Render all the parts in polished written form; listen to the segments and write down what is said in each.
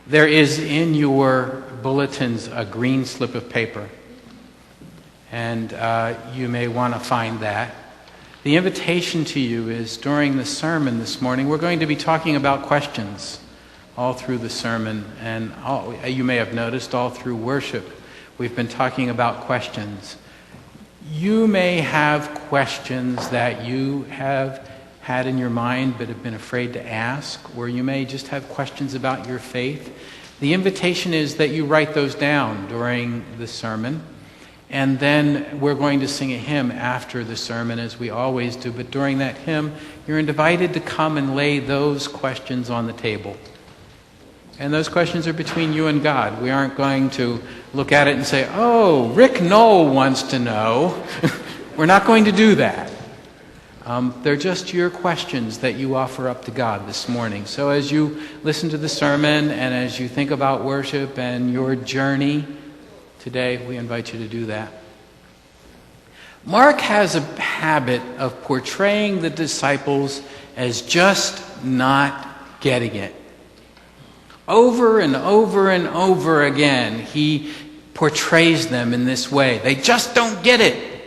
There is in your bulletins a green slip of paper, and you may want to find that. The invitation to you is during the sermon this morning, we're going to be talking about questions all through the sermon, and you may have noticed all through worship, we've been talking about questions. You may have questions that you have had in your mind but have been afraid to ask, or you may just have questions about your faith. The invitation is that you write those down during the sermon, and then we're going to sing a hymn after the sermon, as we always do. But during that hymn, you're invited to come and lay those questions on the table. And those questions are between you and God. We aren't going to look at it and say, oh, Rick Knoll wants to know. We're not going to do that. They're just your questions that you offer up to God this morning. So as you listen to the sermon and as you think about worship and your journey today, we invite you to do that. Mark has a habit of portraying the disciples as just not getting it. Over and over and over again, he portrays them in this way. They just don't get it.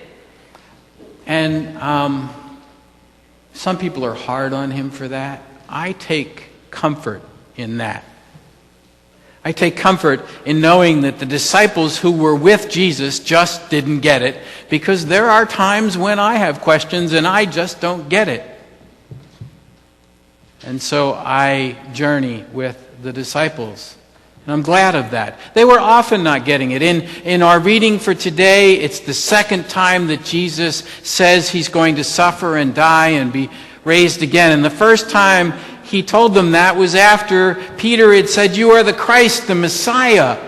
And some people are hard on him for that. I take comfort in that. I take comfort in knowing that the disciples who were with Jesus just didn't get it, because there are times when I have questions and I just don't get it. And so I journey with the disciples. And I'm glad of that. They were often not getting it. In our reading for today, it's the second time that Jesus says he's going to suffer and die and be raised again. And the first time he told them that was after Peter had said, "You are the Christ, the Messiah."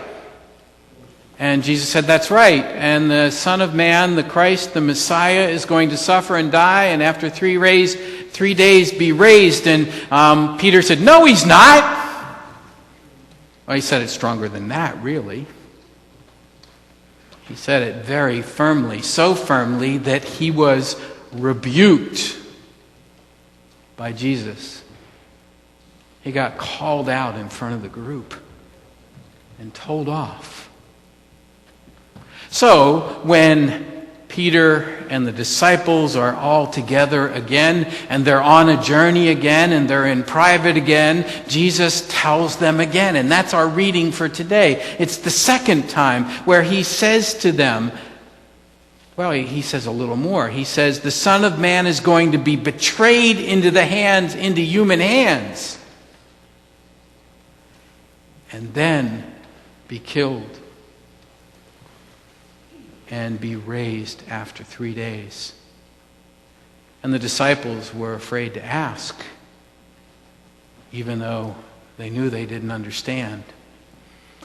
And Jesus said, "That's right. And the Son of Man, the Christ, the Messiah, is going to suffer and die, and after 3 days be raised." And Peter said, "No, he's not." Well, he said it stronger than that, really. He said it very firmly, so firmly that he was rebuked by Jesus. He got called out in front of the group and told off. So, when Peter and the disciples are all together again, and they're on a journey again, and they're in private again, Jesus tells them again, and that's our reading for today. It's the second time where he says to them, well, he says a little more. He says, the Son of Man is going to be betrayed into human hands, and then be killed and be raised after 3 days. And the disciples were afraid to ask, even though they knew they didn't understand.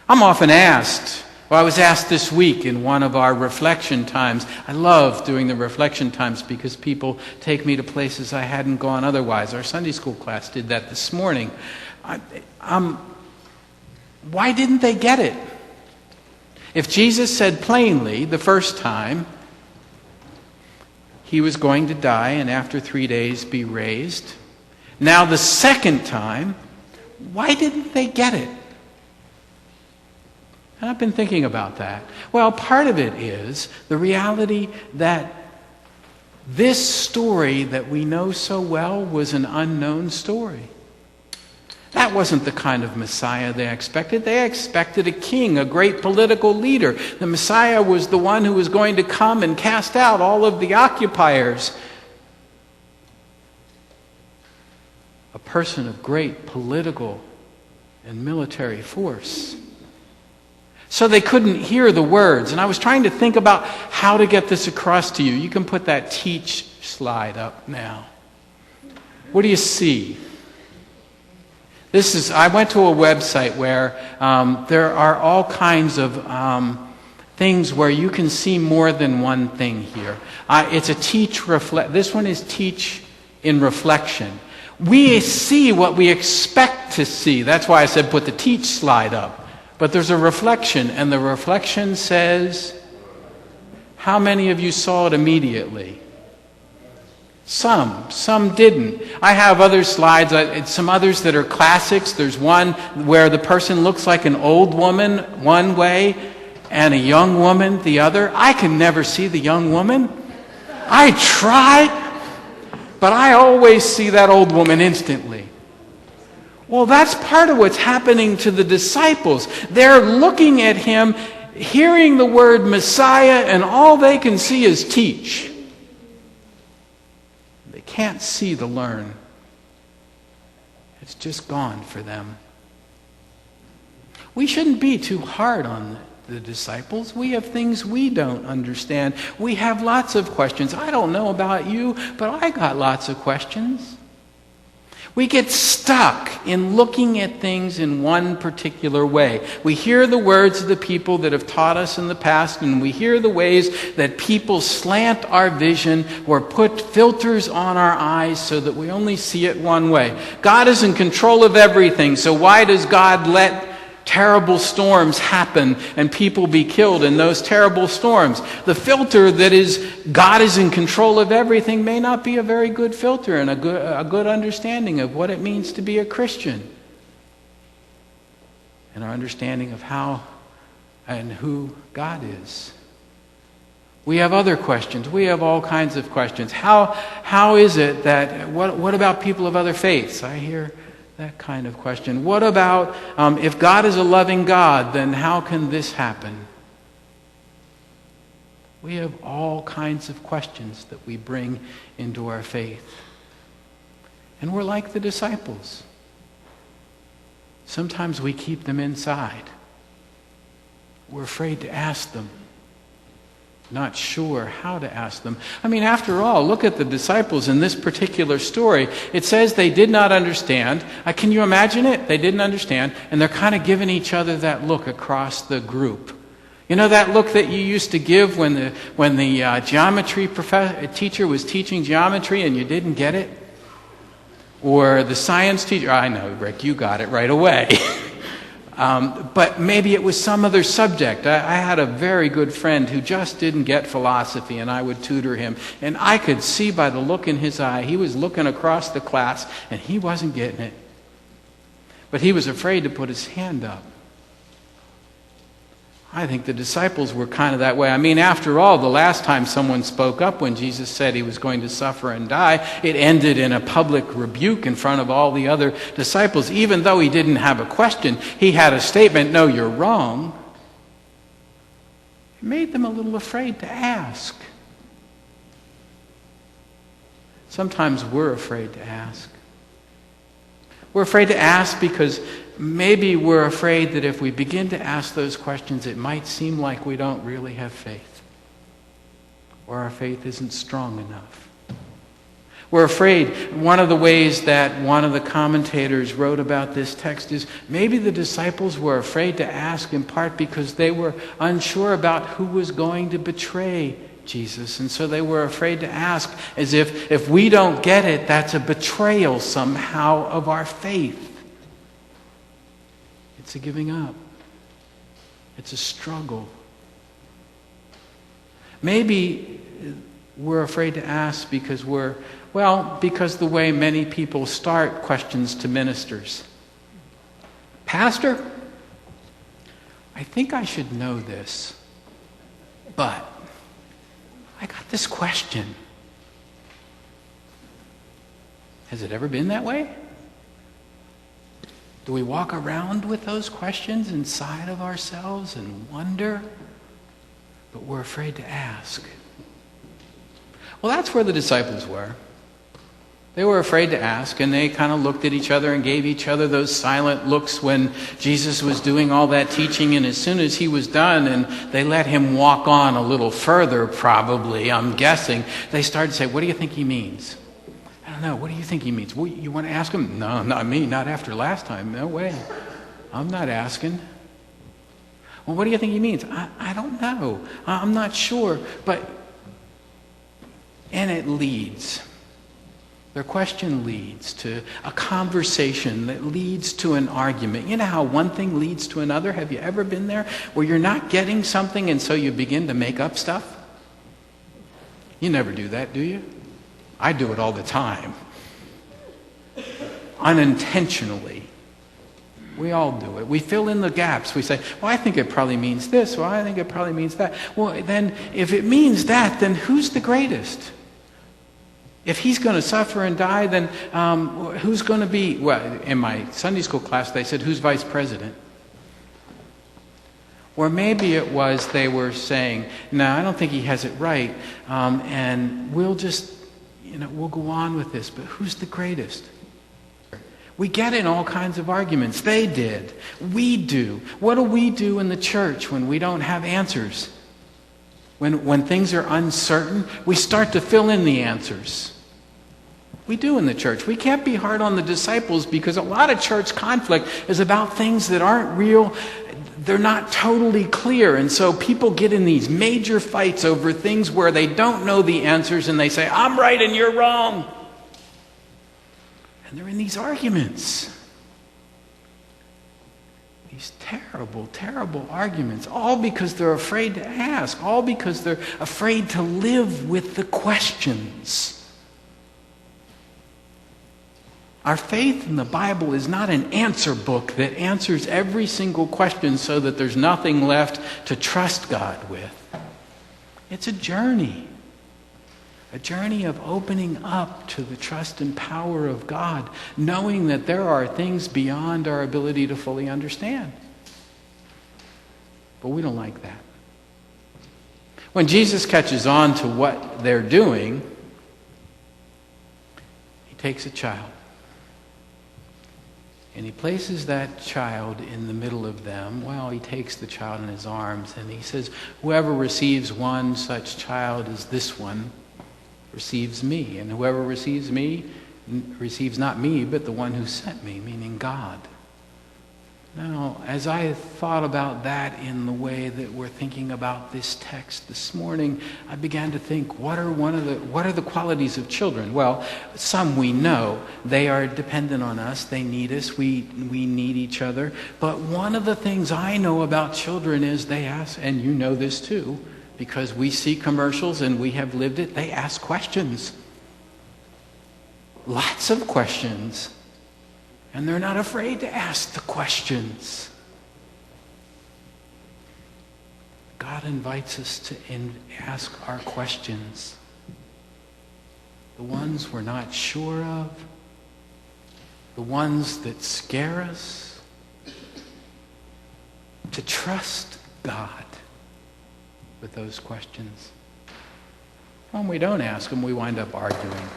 I'm often asked, I was asked this week in one of our reflection times. I love doing the reflection times because people take me to places I hadn't gone otherwise. Our Sunday school class did that this morning. Why didn't they get it? If Jesus said plainly the first time he was going to die and after 3 days be raised, now the second time, why didn't they get it? And I've been thinking about that. Well, part of it is the reality that this story that we know so well was an unknown story. That wasn't the kind of Messiah they expected. They expected a king, a great political leader. The Messiah was the one who was going to come and cast out all of the occupiers. A person of great political and military force. So they couldn't hear the words. And I was trying to think about how to get this across to you. You can put that teach slide up now. What do you see? I went to a website where there are all kinds of things where you can see more than one thing here. It's a this one is teach in reflection. We see what we expect to see. That's why I said put the teach slide up. But there's a reflection, and the reflection says, how many of you saw it immediately? Some didn't. I have other slides, some others that are classics. There's one where the person looks like an old woman one way and a young woman the other. I can never see the young woman. I try, but I always see that old woman instantly. Well, that's part of what's happening to the disciples. They're looking at him, hearing the word Messiah, and all they can see is teach. They can't see the learn. It's just gone for them. We shouldn't be too hard on the disciples. We have things we don't understand. We have lots of questions. I don't know about you, but I got lots of questions. We get stuck in looking at things in one particular way. We hear the words of the people that have taught us in the past, and we hear the ways that people slant our vision or put filters on our eyes so that we only see it one way. God is in control of everything, so why does God let terrible storms happen and people be killed in those terrible storms? The filter that is God is in control of everything may not be a very good filter and a good understanding of what it means to be a Christian and our understanding of how and who God is. We have other questions. We have all kinds of questions. How is it that, what about people of other faiths? I hear that kind of question. What about, if God is a loving God, then how can this happen? We have all kinds of questions that we bring into our faith. And we're like the disciples. Sometimes we keep them inside. We're afraid to ask them. Not sure how to ask them. I mean, after all, look at the disciples in this particular story. It says they did not understand. Can you imagine it? They didn't understand, and they're kind of giving each other that look across the group. You know that look that you used to give when the geometry teacher was teaching geometry and you didn't get it? Or the science teacher, I know, Rick, you got it right away. But maybe it was some other subject. I had a very good friend who just didn't get philosophy, and I would tutor him. And I could see by the look in his eye, he was looking across the class, and he wasn't getting it. But he was afraid to put his hand up. I think the disciples were kind of that way. I mean, after all, the last time someone spoke up when Jesus said he was going to suffer and die, it ended in a public rebuke in front of all the other disciples. Even though he didn't have a question, he had a statement, "No, you're wrong." It made them a little afraid to ask. Sometimes we're afraid to ask. We're afraid to ask because maybe we're afraid that if we begin to ask those questions, it might seem like we don't really have faith, or our faith isn't strong enough. We're afraid. One of the ways that one of the commentators wrote about this text is maybe the disciples were afraid to ask in part because they were unsure about who was going to betray Jesus, and so they were afraid to ask, as if we don't get it, that's a betrayal somehow of our faith. It's a giving up. It's a struggle. Maybe we're afraid to ask because because the way many people start questions to ministers. "Pastor, I think I should know this, but I got this question. Has it ever been that way? Do we walk around with those questions inside of ourselves and wonder, but we're afraid to ask?" Well, that's where the disciples were. They were afraid to ask, and they kind of looked at each other and gave each other those silent looks when Jesus was doing all that teaching, and as soon as he was done and they let him walk on a little further, probably, I'm guessing, they started to say, "What do you think he means?" "I don't know. What do you think he means?" "Well, you want to ask him?" "No, not me. Not after last time. No way. I'm not asking." "Well, what do you think he means?" I don't know. I'm not sure. And it leads. Their question leads to a conversation that leads to an argument. You know how one thing leads to another? Have you ever been there? Where you're not getting something and so you begin to make up stuff? You never do that, do you? I do it all the time. Unintentionally. We all do it. We fill in the gaps. We say, well, I think it probably means this. Well, I think it probably means that. Well, then, if it means that, then who's the greatest? If he's going to suffer and die, then who's going to be... Well, in my Sunday school class, they said, who's vice president? Or maybe it was they were saying, no, I don't think he has it right, and we'll just, we'll go on with this, but who's the greatest? We get in all kinds of arguments. They did. We do. What do we do in the church when we don't have answers? When things are uncertain, we start to fill in the answers. We do in the church. We can't be hard on the disciples because a lot of church conflict is about things that aren't real. They're not totally clear. And so people get in these major fights over things where they don't know the answers and they say, I'm right and you're wrong. And they're in these arguments. These terrible, terrible arguments. All because they're afraid to ask. All because they're afraid to live with the questions. Our faith in the Bible is not an answer book that answers every single question so that there's nothing left to trust God with. It's a journey. A journey of opening up to the trust and power of God, knowing that there are things beyond our ability to fully understand. But we don't like that. When Jesus catches on to what they're doing, he takes a child. And he places that child in the middle of them. Well, he takes the child in his arms and he says, whoever receives one such child as this one receives me. And whoever receives me receives not me, but the one who sent me, meaning God. Now, as I thought about that in the way that we're thinking about this text this morning, I began to think, what are the qualities of children? Well, some we know. They are dependent on us. They need us. We need each other. But one of the things I know about children is they ask, and you know this too, because we see commercials and we have lived it, they ask questions. Lots of questions. And they're not afraid to ask the questions. God invites us to ask our questions. The ones we're not sure of. The ones that scare us. To trust God with those questions. When we don't ask them, we wind up arguing.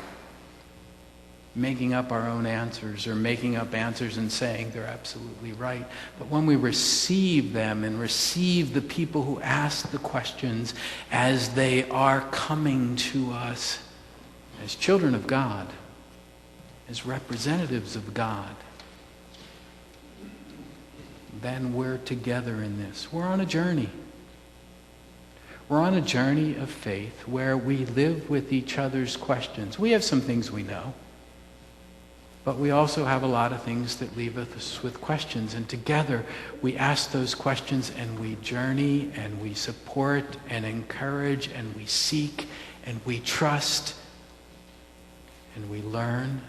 Making up our own answers or making up answers and saying they're absolutely right. But when we receive them and receive the people who ask the questions as they are coming to us as children of God, as representatives of God, then we're together in this. We're on a journey. We're on a journey of faith where we live with each other's questions. We have some things we know, but we also have a lot of things that leave us with questions. And together we ask those questions and we journey and we support and encourage and we seek and we trust and we learn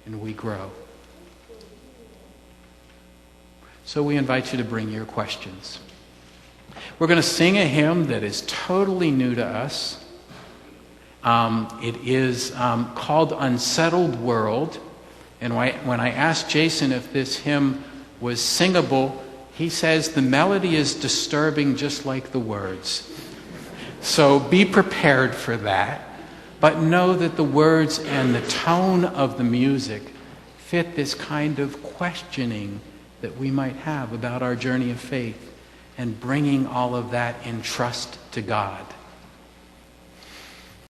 and we grow. So we invite you to bring your questions. We're going to sing a hymn that is totally new to us. It is called Unsettled World. And when I asked Jason if this hymn was singable, he says the melody is disturbing just like the words. So be prepared for that. But know that the words and the tone of the music fit this kind of questioning that we might have about our journey of faith and bringing all of that in trust to God.